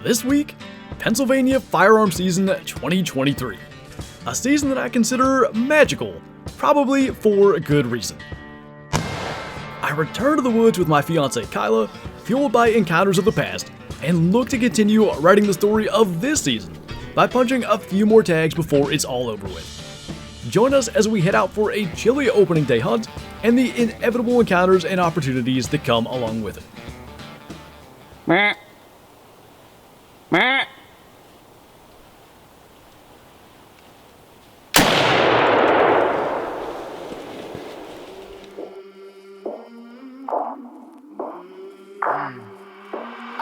This week, Pennsylvania firearms season 2023. A season that I consider magical, probably for a good reason. I return to the woods with my fiancée Kyla, fueled by encounters of the past, and look to continue writing the story of this season by punching a few more tags before it's all over with. Join us as we head out for a chilly opening day hunt and the inevitable encounters and opportunities that come along with it. Meh. Meh.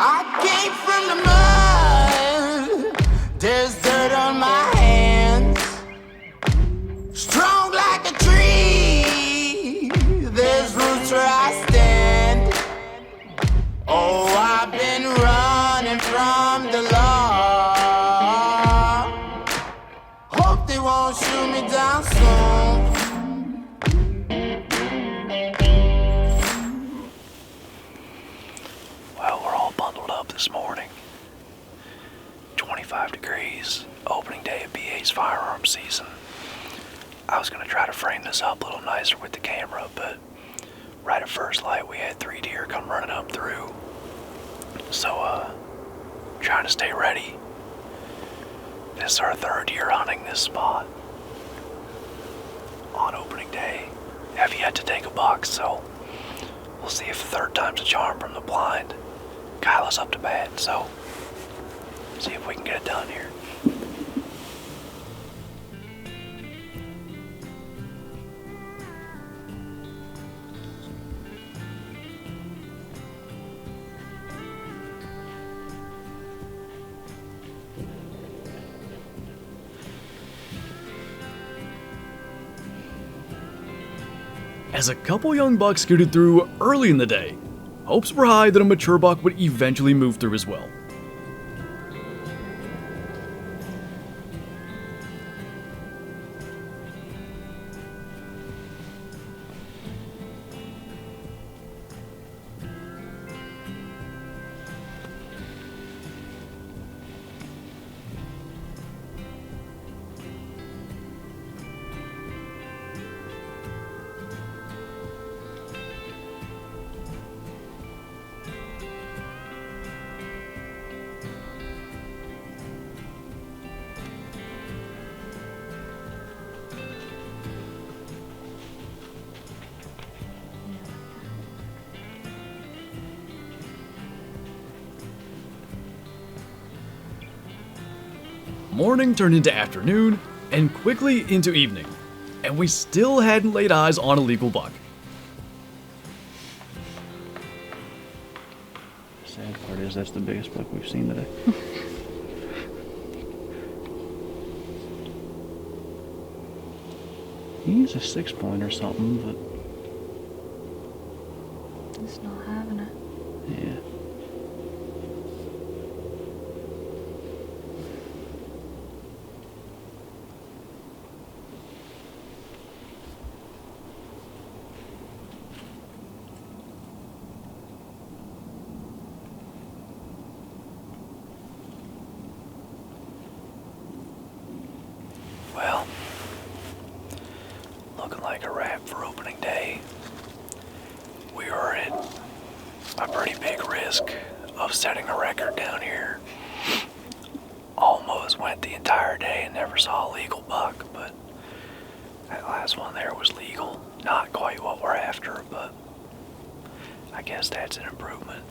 I came from the mud, there's dirt on my hands. Strong like a tree, there's roots where I stand. Oh, I've been running from the law. Hope they won't shoot me down soon. Well, we're all bundled up this morning. 25 degrees, opening day of BA's firearms season. I was going to try to frame this up a little nicer with the camera, but right at first light we had 3 deer come running up through. So, trying to stay ready. This is our 3rd year hunting this spot on opening day. Have yet to take a buck, so we'll see if the 3rd time's a charm from the blind. Kyla's up to bat, so see if we can get it done here. As a couple young bucks scooted through early in the day, hopes were high that a mature buck would eventually move through as well. Morning turned into afternoon, and quickly into evening, and we still hadn't laid eyes on a legal buck. Sad part is that's the biggest buck we've seen today. He's a 6-point or something, but He's not having it. yeah. Well, looking like a wrap for opening day. We are at a pretty big risk of setting a record down here. Almost went the entire day and never saw a legal buck, but that last one there was legal. Not quite what we're after, but I guess that's an improvement.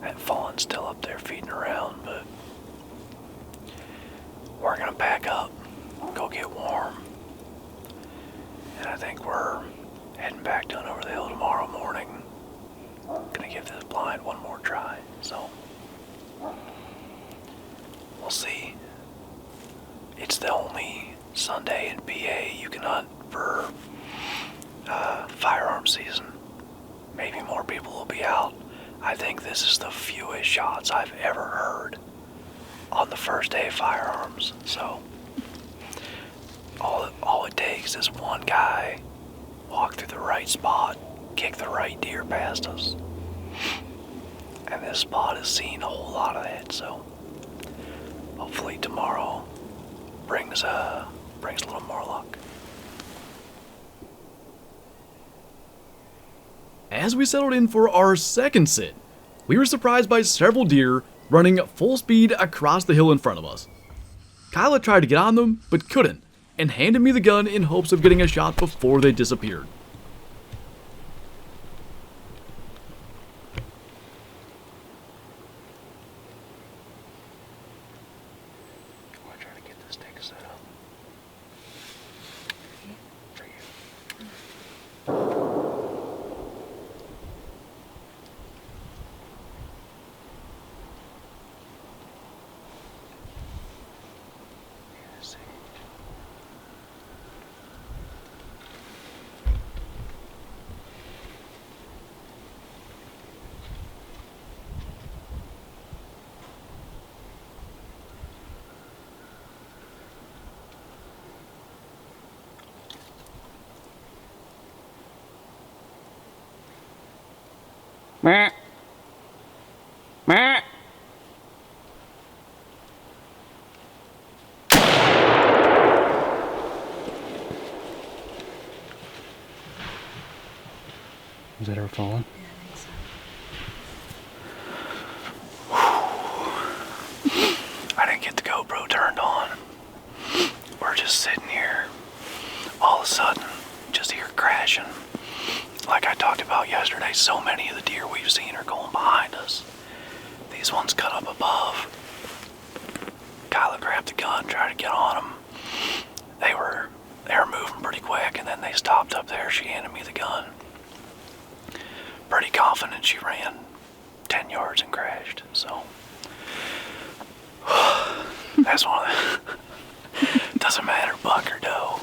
That fawn's still up there feeding around, but we're gonna pack up, go get warm, and I think we're heading back down over the hill tomorrow morning. Gonna give this blind one more try, so we'll see. It's the only Sunday in BA you can hunt for firearm season. Maybe more people will be out. I think this is the fewest shots I've ever heard on the first day of firearms, so all it takes is one guy walk through the right spot, kick the right deer past us, And this spot has seen a whole lot of that, so hopefully tomorrow brings a little more luck. As we settled in for our second sit, we were surprised by several deer running full speed across the hill in front of us. Kyla tried to get on them, but couldn't, and handed me the gun in hopes of getting a shot before they disappeared. I want to try to get this thing set up. For you. Let's see. Meh. Meh. Was that her falling? I didn't get the GoPro turned on. We're just sitting here. All of a sudden, just hear crashing. Like I talked about yesterday, so many of the deer we've seen are going behind us. These ones cut up above. Kyla grabbed the gun, tried to get on them. They were moving pretty quick, and then they stopped up there. She handed me the gun. Pretty confident she ran 10 yards and crashed, so. That's one of the, doesn't matter buck or doe.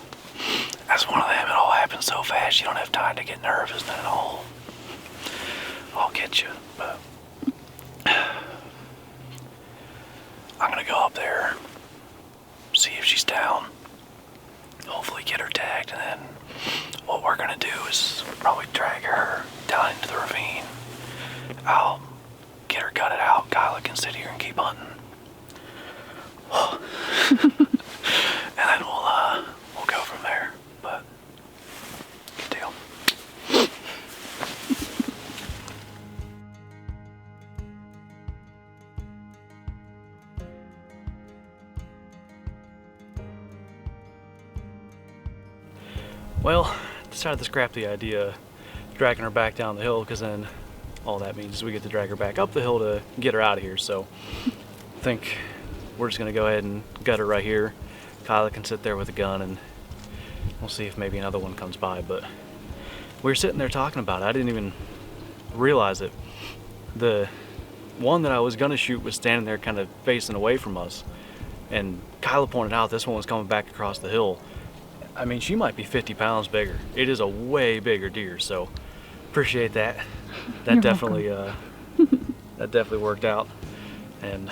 That's one of them, it all happens so fast you don't have time to get nervous, then I'll get you, but I'm gonna go up there, see if she's down, hopefully get her tagged, and then what we're gonna do is probably drag her down into the ravine. I'll get her gutted out, Kyla can sit here and keep hunting. And then we'll go from there, but good deal. Well, decided to scrap the idea of dragging her back down the hill, because then all that means is we get to drag her back up the hill to get her out of here. So I think we're just gonna go ahead and gut her right here. Kyla can sit there with a gun, and we'll see if maybe another one comes by. But we were sitting there talking about it. I didn't even realize it. The one that I was gonna shoot was standing there kind of facing away from us, and Kyla pointed out this one was coming back across the hill. I mean, she might be 50 pounds bigger. It is a way bigger deer, so appreciate that. That You're definitely that definitely worked out, and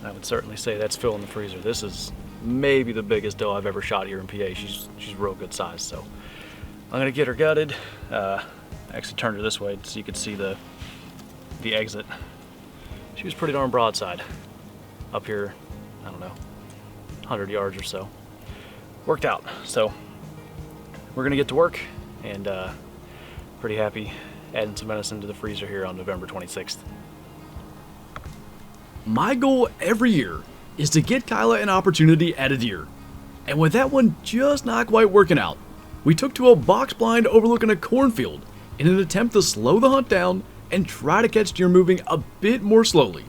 I would certainly say that's filling the freezer. This is maybe the biggest doe I've ever shot here in PA. She's real good size, so I'm gonna get her gutted. Actually turned her this way so you could see the exit. She was pretty darn broadside up here, I don't know, 100 yards or so. Worked out. So we're gonna get to work, and pretty happy adding some venison to the freezer here on November 26th. My goal every year is to get Kyla an opportunity at a deer, and with that one just not quite working out, we took to a box blind overlooking a cornfield in an attempt to slow the hunt down and try to catch deer moving a bit more slowly.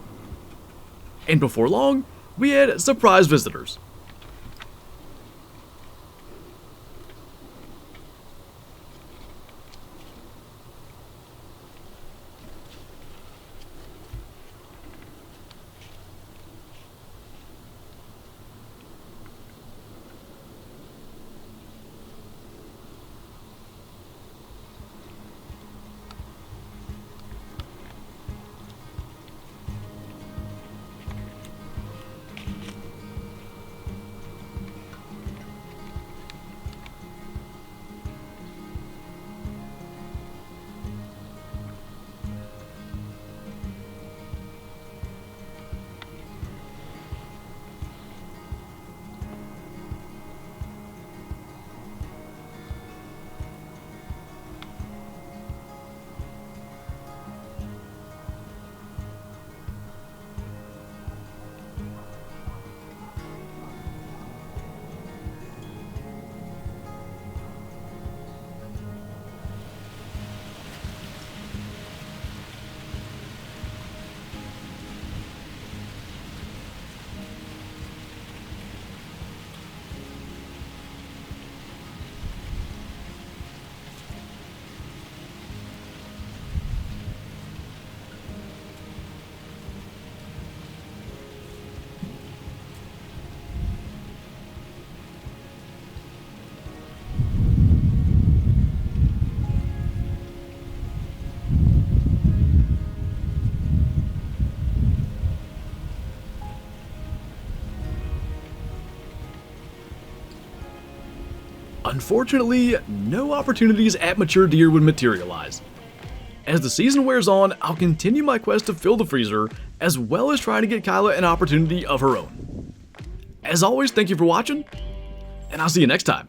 And before long, we had surprise visitors. Unfortunately, no opportunities at mature deer would materialize. As the season wears on, I'll continue my quest to fill the freezer, as well as try to get Kyla an opportunity of her own. As always, thank you for watching, and I'll see you next time.